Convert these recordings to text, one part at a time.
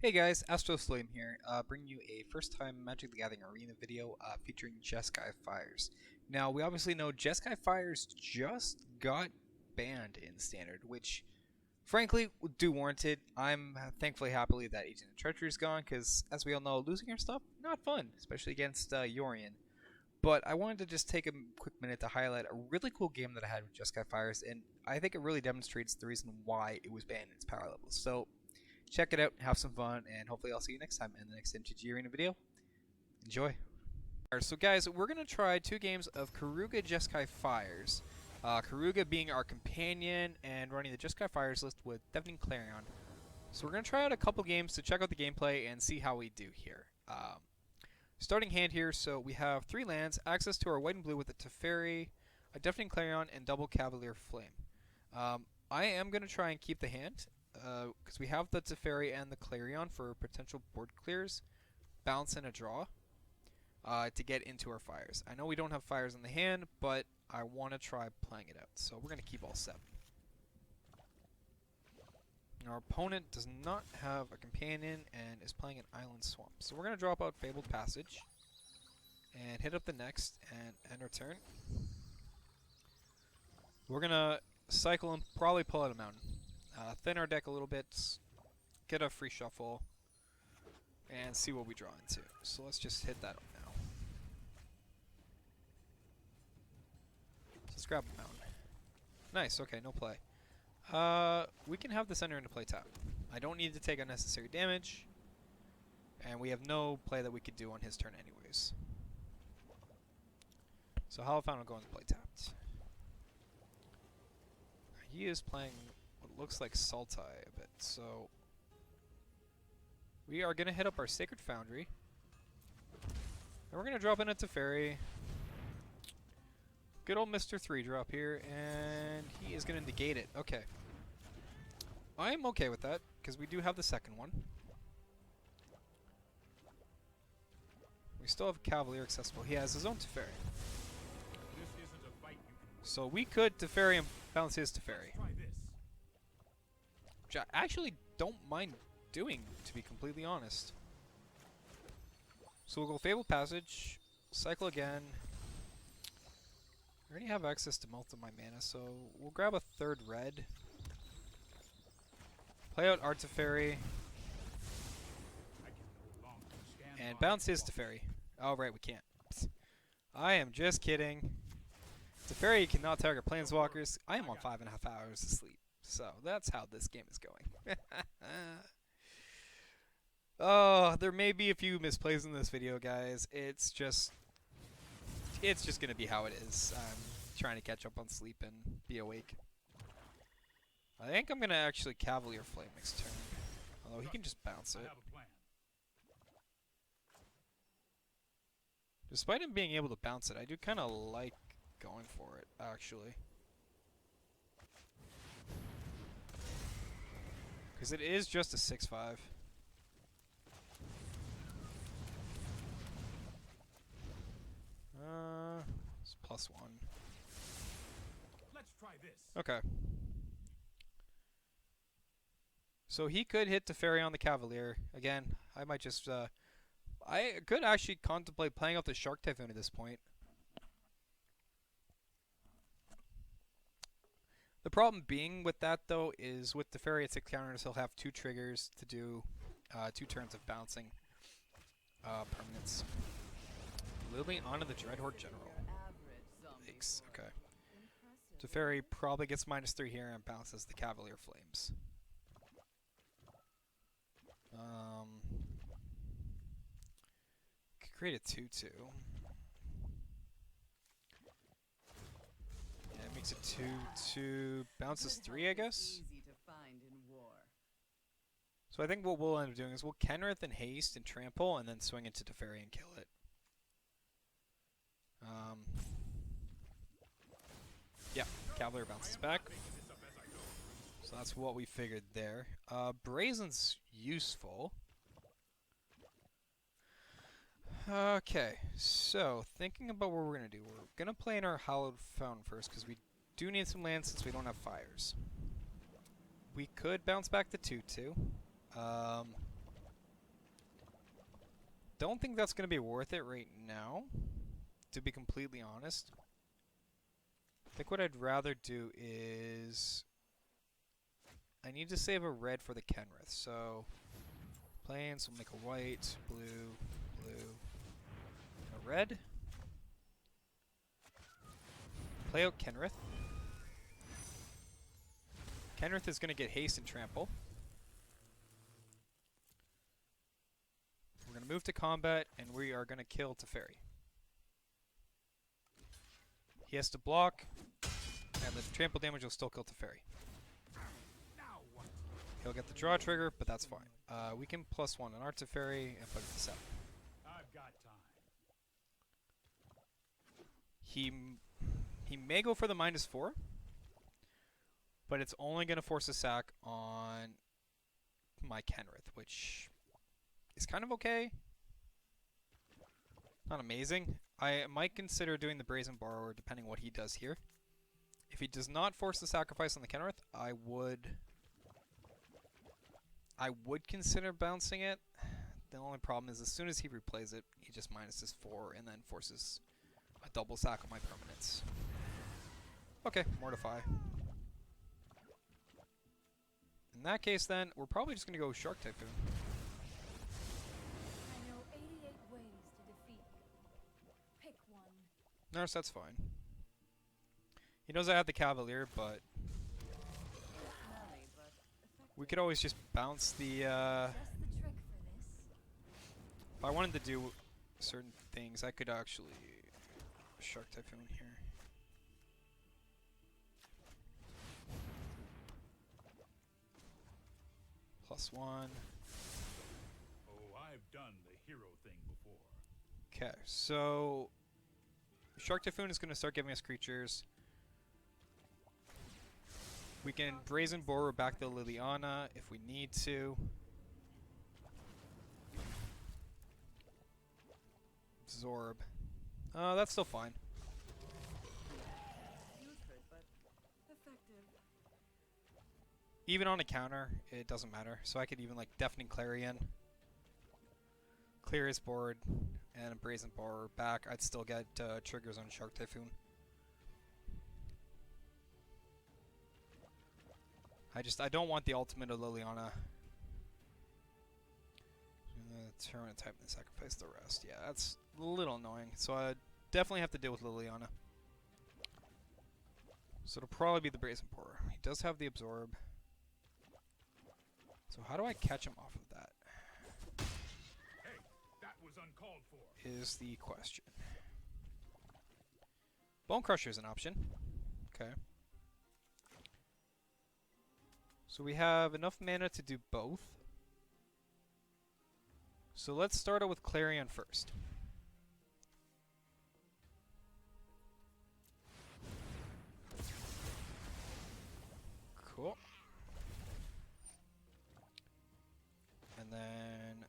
Hey guys, AstroSlame here, bringing you a first-time Magic the Gathering Arena video featuring Jeskai Fires. Now, we obviously know Jeskai Fires just got banned in Standard, which, frankly, do warrant it. I'm thankfully happily that Agent of Treachery is gone, because, as we all know, losing our stuff, not fun, especially against Yorion. But I wanted to just take a quick minute to highlight a really cool game that I had with Jeskai Fires, and I think it really demonstrates the reason why it was banned in its power levels. So, check it out, have some fun, and hopefully I'll see you next time in the next MTG Arena video. Enjoy! Alright, so guys, we're going to try two games of Karuga Jeskai Fires. Karuga being our companion and running the Jeskai Fires list with Deafening Clarion. So we're going to try out a couple games to check out the gameplay and see how we do here. Starting hand here, so we have 3 lands, access to our white and blue with a Teferi, a Deafening Clarion, and double Cavalier Flame. I am going to try and keep the hand, because we have the Teferi and the Clarion for potential board clears, bounce and a draw, to get into our fires. I know we don't have fires in the hand, but I want to try playing it out, so we're going to keep all 7. Our opponent does not have a companion and is playing an Island Swamp, so we're going to drop out Fabled Passage and hit up the next and end our turn. We're going to cycle and probably pull out a mountain. Thin our deck a little bit, get a free shuffle, and see what we draw into. So let's just hit that up now. Let's grab a mountain. Nice, okay, no play. We can have this enter into play tap. I don't need to take unnecessary damage, and we have no play that we could do on his turn anyways. So Holophant will go into play tapped. He is playing what looks like Sultai a bit, so we are going to hit up our Sacred Foundry, and we're going to drop in a Teferi. Good old Mr. 3-drop here, and he is going to negate it. Okay. I am okay with that, because we do have the second one. We still have Cavalier accessible. He has his own Teferi. So we could Teferi and bounce his Teferi, which I actually don't mind doing, to be completely honest. So we'll go Fabled Passage, cycle again. I already have access to most of my mana, so we'll grab a 3rd red. Play out our Teferi. And bounce his Teferi. Oh, right, we can't. I am just kidding. Teferi cannot target Planeswalkers. I am on 5.5 hours of sleep. So that's how this game is going. Oh, there may be a few misplays in this video, guys. It's just going to be how it is. I'm trying to catch up on sleep and be awake. I think I'm going to actually Cavalier Flame next turn. Although he can just bounce it. Despite him being able to bounce it, I do kind of like going for it, actually. Because it is just a 6/5. It's +1. Let's try this. Okay. So he could hit Teferi on the Cavalier. Again, I might just, I could actually contemplate playing out the Shark Typhoon at this point. The problem being with that, though, is with Teferi at 6 counters, he'll have 2 triggers to do 2 turns of bouncing permanents. Literally onto the Dreadhorde General. Thanks. Okay. Teferi probably gets -3 here and bounces the Cavalier Flames. Could create a 2/2. Yeah, it makes it 2/2. Bounces 3, I guess. So I think what we'll end up doing is we'll Kenrith and Haste and Trample and then swing into Teferi and kill it. Yeah, Cavalier bounces back. So that's what we figured there. Brazen's useful. Okay, so thinking about what we're going to do. We're going to play in our Hallowed Fountain first because we do need some land since we don't have fires. We could bounce back to 2/2. don't think that's going to be worth it right now, to be completely honest. I think what I'd rather do is... I need to save a red for the Kenrith, so... Plains, we'll make a white, blue, blue, and a red. Play out Kenrith. Kenrith is going to get haste and trample. We're going to move to combat, and we are going to kill Teferi. He has to block, and the trample damage will still kill Teferi. He'll get the draw trigger, but that's fine. We can +1 on our Teferi and put it to 7. I've got time. He may go for the -4, but it's only going to force a sack on my Kenrith, which is kind of okay. Not amazing. I might consider doing the Brazen Borrower depending what he does here. If he does not force the sacrifice on the Kenrith, I would consider bouncing it. The only problem is as soon as he replays it, he just minuses 4 and then forces a double sack on my permanents. Okay, Mortify. In that case then, we're probably just going to go Shark Typhoon. I know 88 ways to defeat you. Pick one. No, that's fine. He knows I have the Cavalier, but we could always just bounce the... Just the trick for this. If I wanted to do certain things, I could actually Shark Typhoon here. +1. Oh, I've done the hero thing before. Okay, so Shark Typhoon is going to start giving us creatures. We can Brazen Borer back the Liliana if we need to. Absorb. That's still fine. Buford, but effective. Even on a counter, it doesn't matter. So I could even like Deafening Clarion, clear his board, and a Brazen Borer back. I'd still get triggers on Shark Typhoon. I don't want the ultimate of Liliana. Turn type and sacrifice the rest. Yeah, that's a little annoying. So I definitely have to deal with Liliana. So it'll probably be the Brazen Borer. He does have the Absorb. So how do I catch him off of that? Hey, that was uncalled for. Is the question. Bone Crusher is an option. Okay. So we have enough mana to do both. So let's start out with Clarion first. Cool. And then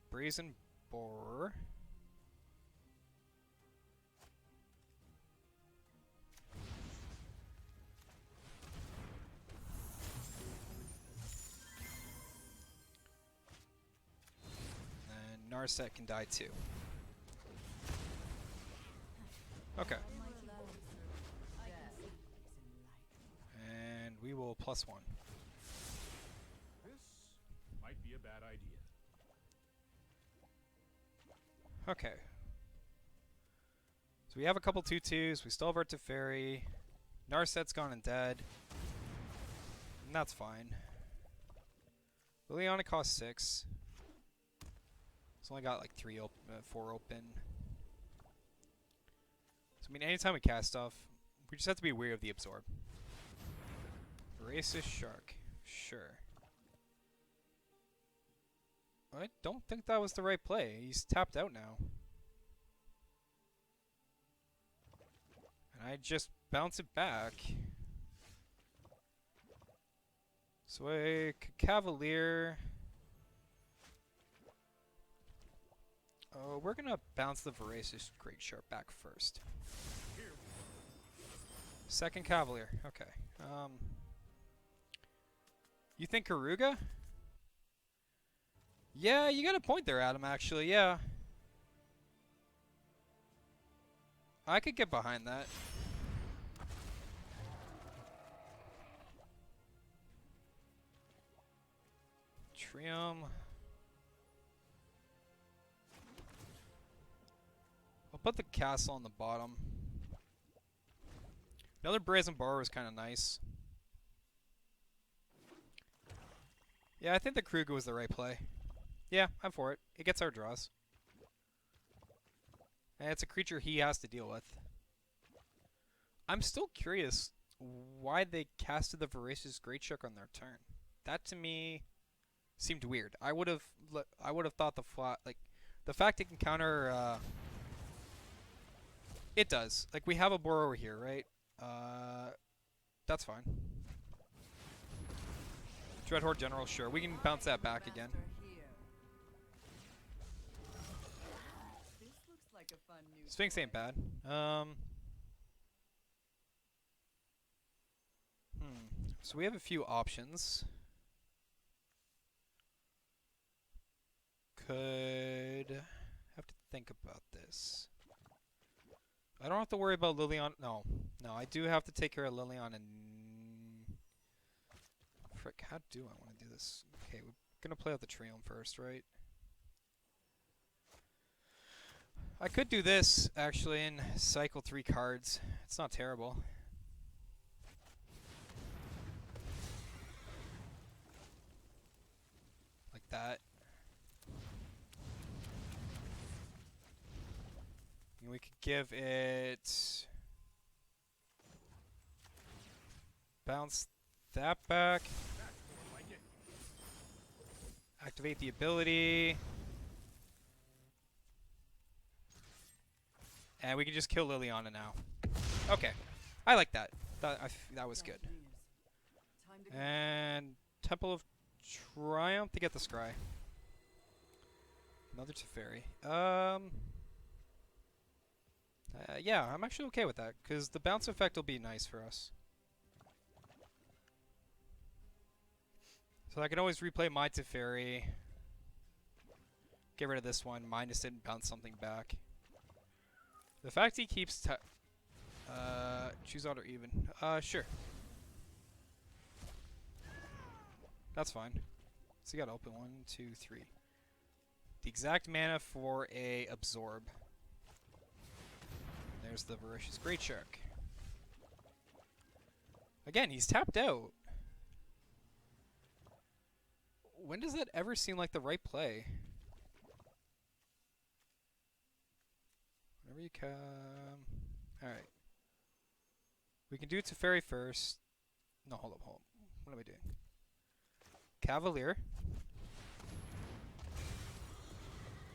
Brazen Borer. Narset can die too. Okay. And we will +1. This might be a bad idea. Okay. So we have a couple 2/2s. We still have our Teferi. Narset's gone and dead. And that's fine. Liliana costs 6. It's only got like 4 open. So I mean, anytime we cast stuff, we just have to be wary of the Absorb. Voracious Shark. Sure. I don't think that was the right play. He's tapped out now. And I just bounce it back. So a Cavalier... we're gonna bounce the Voracious Great Shark back first. Second Cavalier. Okay. You think Karuga? Yeah, you got a point there, Adam, actually. Yeah. I could get behind that. Trium. I'll put the castle on the bottom. Another Brazen Borrower is kind of nice. Yeah, I think the Kruger was the right play. Yeah, I'm for it. It gets our draws. And it's a creature he has to deal with. I'm still curious why they casted the Voracious Greatshark on their turn. That to me seemed weird. I would have thought the fact it can counter it does. Like we have a borrower here, right? That's fine. Dreadhorde General, sure. We can bounce that back again. Sphinx ain't bad. So we have a few options. Could have to think about this. I don't have to worry about Liliana. No, I do have to take care of Liliana and... Frick, how do I want to do this? Okay, we're gonna play out the Triumph first, right? I could do this, actually, and cycle 3 cards. It's not terrible. Like that. And we could give it... Bounce that back. Activate the ability. And we can just kill Liliana now. Okay. I like that. That was good. And Temple of Triumph to get the Scry. Another Teferi. Yeah, I'm actually okay with that, because the bounce effect will be nice for us. So I can always replay my Teferi. Get rid of this one, minus it, and bounce something back. The fact he keeps choose odd or even. Sure. That's fine. So you gotta open 1, 2, 3. The exact mana for a absorb. There's the Voracious Greatshark. Again, he's tapped out. When does that ever seem like the right play? Whenever you come... Alright. We can do Teferi first. No, hold up. What am I doing? Cavalier.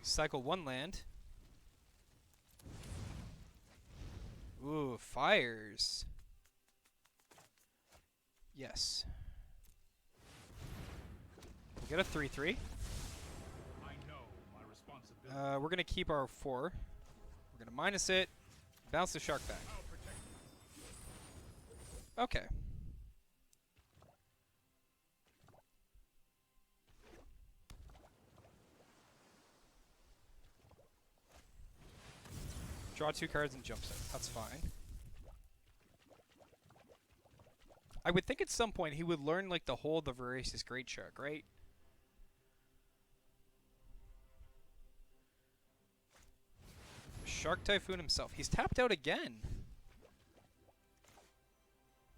Cycle 1 land. Ooh, fires. Yes. We get a 3/3. We're gonna keep our 4. We're gonna minus it. Bounce the shark back. Okay. Draw 2 cards and jump set. That's fine. I would think at some point he would learn like the whole the Voracious Greatshark, right? Shark Typhoon himself. He's tapped out again.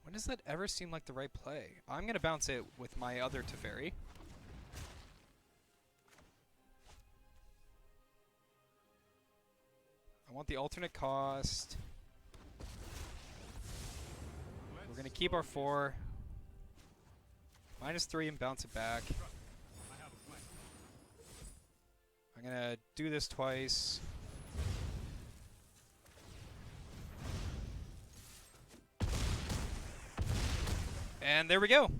When does that ever seem like the right play? I'm going to bounce it with my other Teferi. I want the alternate cost. We're going to keep our 4. -3 and bounce it back. I'm going to do this twice. And there we go.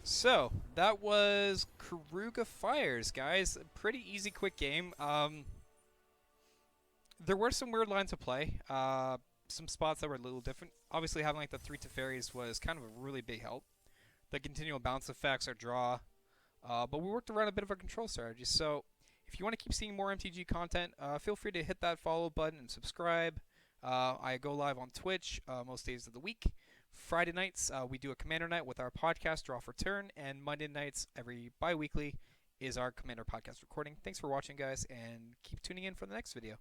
So, that was Karuga Fires, guys. A pretty easy, quick game. There were some weird lines of play. Some spots that were a little different. Obviously, having like the 3 Teferis was kind of a really big help. The continual bounce effects, our draw. But we worked around a bit of a control strategy. So, if If you want to keep seeing more MTG content, feel free to hit that follow button and subscribe. I go live on Twitch most days of the week. Friday nights, we do a Commander night with our podcast, Draw for Turn, and Monday nights, every bi-weekly, is our Commander podcast recording. Thanks for watching, guys, and keep tuning in for the next video.